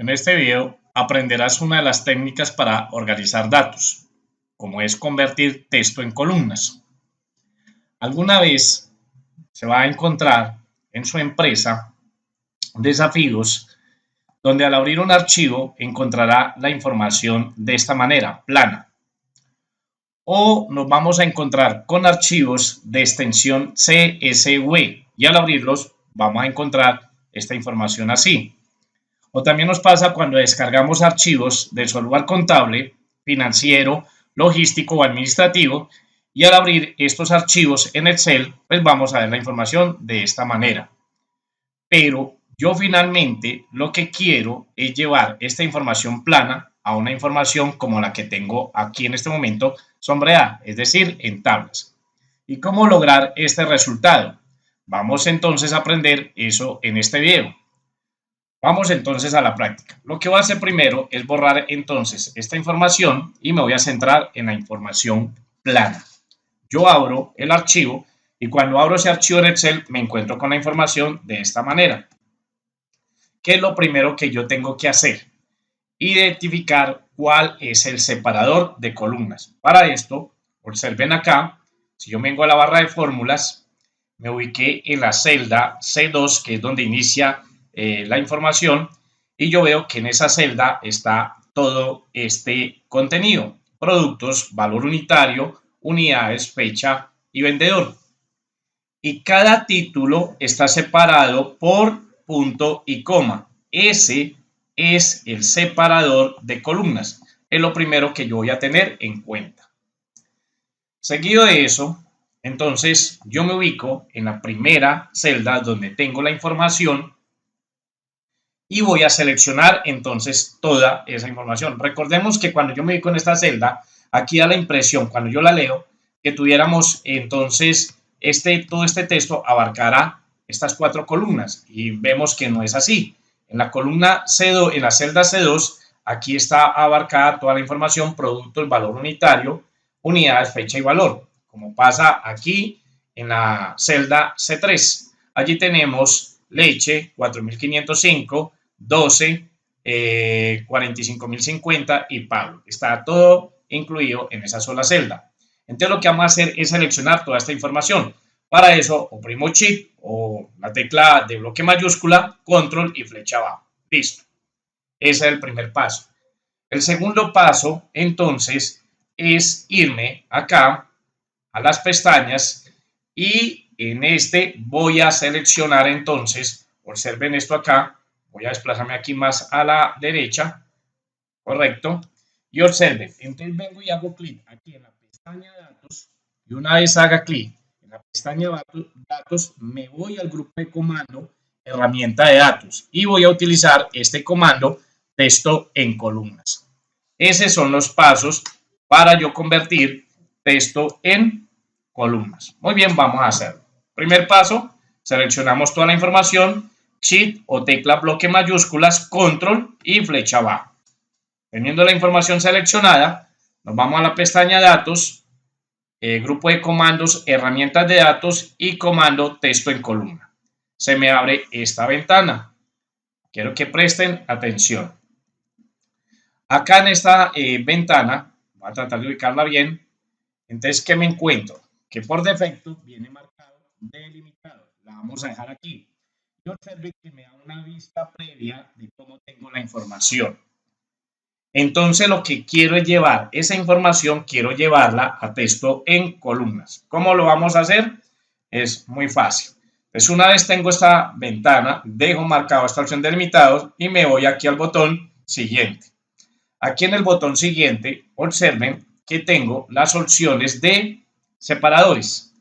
En este video aprenderás una de las técnicas para organizar datos, como es convertir texto en columnas. Alguna vez se va a encontrar en su empresa desafíos donde al abrir un archivo encontrará la información de esta manera, plana. O nos vamos a encontrar con archivos de extensión CSV y al abrirlos vamos a encontrar esta información así. O también nos pasa cuando descargamos archivos del software contable, financiero, logístico o administrativo y al abrir estos archivos en Excel, pues vamos a ver la información de esta manera. Pero yo finalmente lo que quiero es llevar esta información plana a una información como la que tengo aquí en este momento sombreada, es decir, en tablas. ¿Y cómo lograr este resultado? Vamos entonces a aprender eso en este video. Vamos entonces a la práctica. Lo que voy a hacer primero es borrar entonces esta información y me voy a centrar en la información plana. Yo abro el archivo y cuando abro ese archivo en Excel me encuentro con la información de esta manera. ¿Qué es lo primero que yo tengo que hacer? Identificar cuál es el separador de columnas. Para esto, observen acá, si yo vengo a la barra de fórmulas, me ubiqué en la celda C2, que es donde inicia la información, y yo veo que en esa celda está todo este contenido: productos, valor unitario, unidades, fecha y vendedor. Y cada título está separado por punto y coma. Ese es el separador de columnas. Es lo primero que yo voy a tener en cuenta. Seguido de eso, entonces yo me ubico en la primera celda donde tengo la información y voy a seleccionar entonces toda esa información. Recordemos que cuando yo me ubico en esta celda, aquí da la impresión, cuando yo la leo, que tuviéramos entonces todo este texto abarcará estas 4 columnas y vemos que no es así. En la columna C2, en la celda C2, aquí está abarcada toda la información: producto, el valor unitario, unidades, fecha y valor, como pasa aquí en la celda C3. Allí tenemos leche, 4.505, 12, 45.050 y Pablo. Está todo incluido en esa sola celda. Entonces lo que vamos a hacer es seleccionar toda esta información. Para eso oprimo Shift o la tecla de bloque mayúscula, control y flecha abajo. Listo. Ese es el primer paso. El segundo paso entonces es irme acá a las pestañas y en este voy a seleccionar entonces, observen esto acá, voy a desplazarme aquí más a la derecha, correcto, y observen, entonces vengo y hago clic aquí en la pestaña datos y una vez haga clic en la pestaña datos me voy al grupo de comando herramienta de datos y voy a utilizar este comando texto en columnas. Esos son los pasos para yo convertir texto en columnas. Muy bien, vamos a hacerlo. Primer paso, seleccionamos toda la información, Shift o tecla bloque mayúsculas, control y flecha abajo. Teniendo la información seleccionada, nos vamos a la pestaña datos, grupo de comandos, herramientas de datos y comando texto en columna. Se me abre esta ventana. Quiero que presten atención. Acá en esta ventana, voy a tratar de ubicarla bien. Entonces, ¿qué me encuentro? Que por defecto viene marcado delimitado. La vamos a dejar aquí. Y observe que me da una vista previa de cómo tengo la información. Entonces, lo que quiero es llevar esa información, quiero llevarla a texto en columnas. ¿Cómo lo vamos a hacer? Es muy fácil. Pues una vez tengo esta ventana, dejo marcado esta opción delimitados y me voy aquí al botón siguiente. Aquí en el botón siguiente, observen que tengo las opciones de separadores.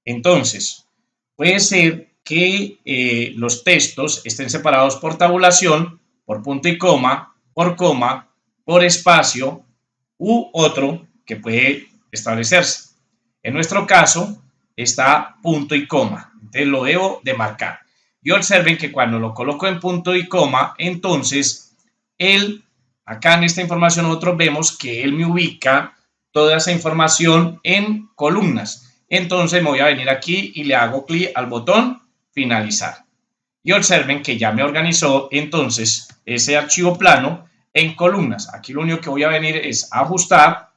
Entonces, puede ser que los textos estén separados por tabulación, por punto y coma, por espacio u otro que puede establecerse. En nuestro caso está punto y coma, entonces lo debo de marcar. Y observen que cuando lo coloco en punto y coma, entonces acá en esta información nosotros vemos que él me ubica toda esa información en columnas. Entonces me voy a venir aquí y le hago clic al botón finalizar. Y observen que ya me organizó entonces ese archivo plano en columnas. Aquí lo único que voy a venir es ajustar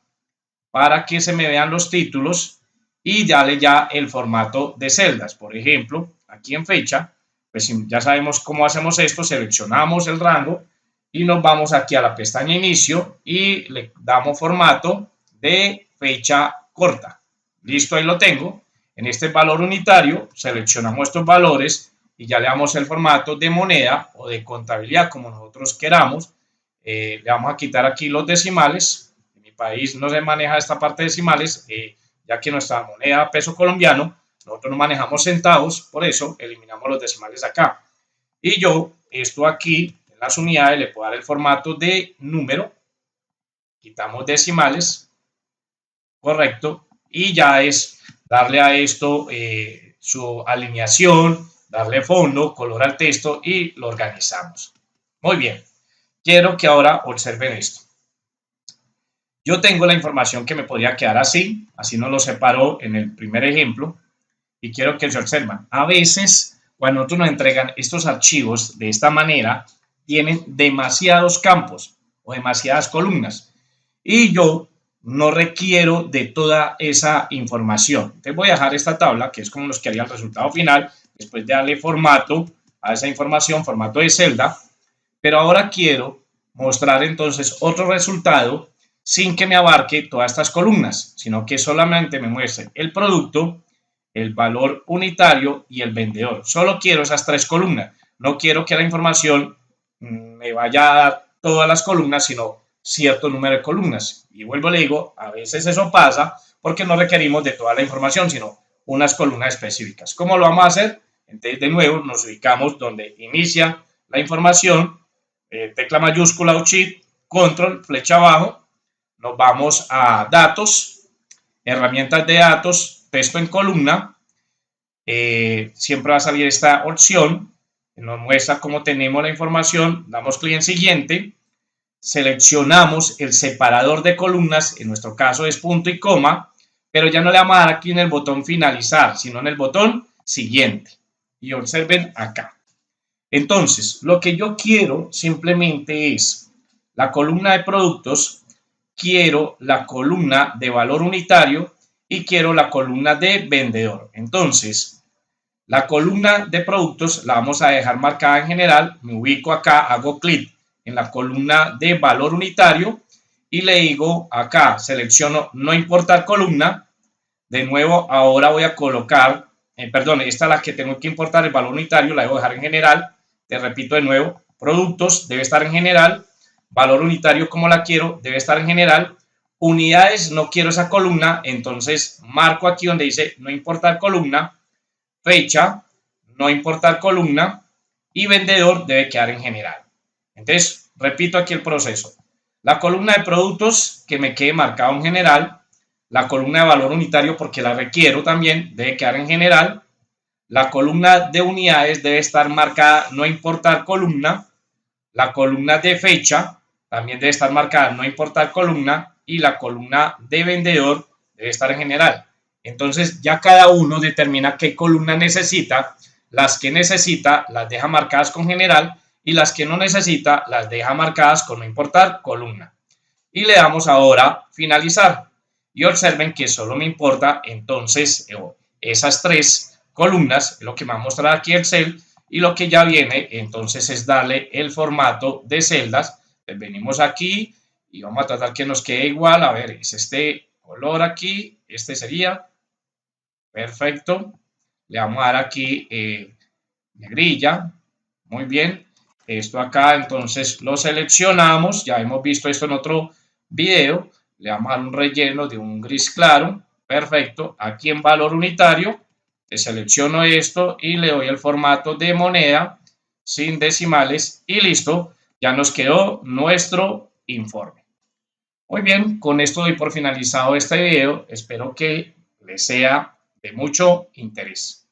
para que se me vean los títulos y darle ya el formato de celdas. Por ejemplo, aquí en fecha, pues ya sabemos cómo hacemos esto, seleccionamos el rango y nos vamos aquí a la pestaña inicio y le damos formato de fecha corta. Listo, ahí lo tengo. En este valor unitario seleccionamos estos valores y ya le damos el formato de moneda o de contabilidad como nosotros queramos. Le vamos a quitar aquí los decimales. En mi país no se maneja esta parte de decimales, ya que nuestra moneda peso colombiano, nosotros no manejamos centavos, por eso eliminamos los decimales acá. Y yo, esto aquí, en las unidades, le puedo dar el formato de número, quitamos decimales, correcto, y ya es darle a esto su alineación, darle fondo, color al texto y lo organizamos. Muy bien, quiero que ahora observen esto. Yo tengo la información que me podría quedar así nos lo separó en el primer ejemplo, y quiero que se observen. A veces, cuando nosotros nos entregan estos archivos de esta manera, tienen demasiados campos o demasiadas columnas, y yo no requiero de toda esa información. Entonces voy a dejar esta tabla, que es como nos quedaría el resultado final, después de darle formato a esa información, formato de celda, pero ahora quiero mostrar entonces otro resultado sin que me abarque todas estas columnas, sino que solamente me muestre el producto, el valor unitario y el vendedor. Solo quiero esas tres columnas. No quiero que la información me vaya a dar todas las columnas, sino cierto número de columnas. Y vuelvo, le digo, a veces eso pasa porque no requerimos de toda la información, sino unas columnas específicas. ¿Cómo lo vamos a hacer? Entonces, de nuevo, nos ubicamos donde inicia la información, tecla mayúscula o shift, control, flecha abajo, nos vamos a datos, herramientas de datos, texto en columna, siempre va a salir esta opción, nos muestra cómo tenemos la información, damos clic en siguiente, seleccionamos el separador de columnas, en nuestro caso es punto y coma, pero ya no le vamos a dar aquí en el botón finalizar, sino en el botón siguiente. Y observen acá. Entonces, lo que yo quiero simplemente es la columna de productos, quiero la columna de valor unitario y quiero la columna de vendedor. Entonces, la columna de productos la vamos a dejar marcada en general. Me ubico acá, hago clic en la columna de valor unitario y le digo acá, selecciono no importar columna. De nuevo, ahora voy a colocar, esta es la que tengo que importar, el valor unitario, la debo dejar en general. Te repito de nuevo, productos debe estar en general. Valor unitario, como la quiero, debe estar en general. Unidades, no quiero esa columna, entonces marco aquí donde dice no importar columna. Fecha, no importar columna. Y vendedor debe quedar en general. Entonces, repito aquí el proceso. La columna de productos que me quede marcado en general. La columna de valor unitario, porque la requiero también, debe quedar en general. La columna de unidades debe estar marcada no importar columna. La columna de fecha también debe estar marcada no importar columna y la columna de vendedor debe estar en general. Entonces ya cada uno determina qué columna necesita. Las que necesita las deja marcadas con general y las que no necesita las deja marcadas con no importar columna. Y le damos ahora finalizar. Y observen que solo me importa entonces esas tres columnas, es lo que me va a mostrar aquí Excel. Y lo que ya viene entonces es darle el formato de celdas. Pues venimos aquí y vamos a tratar que nos quede igual. A ver, es este color aquí, este sería perfecto. Le vamos a dar aquí negrilla, muy bien. Esto acá entonces lo seleccionamos, ya hemos visto esto en otro video. Le vamos a dar un relleno de un gris claro, perfecto. Aquí en valor unitario selecciono esto y le doy el formato de moneda sin decimales y listo, ya nos quedó nuestro informe. Muy bien, con esto doy por finalizado este video, espero que les sea de mucho interés.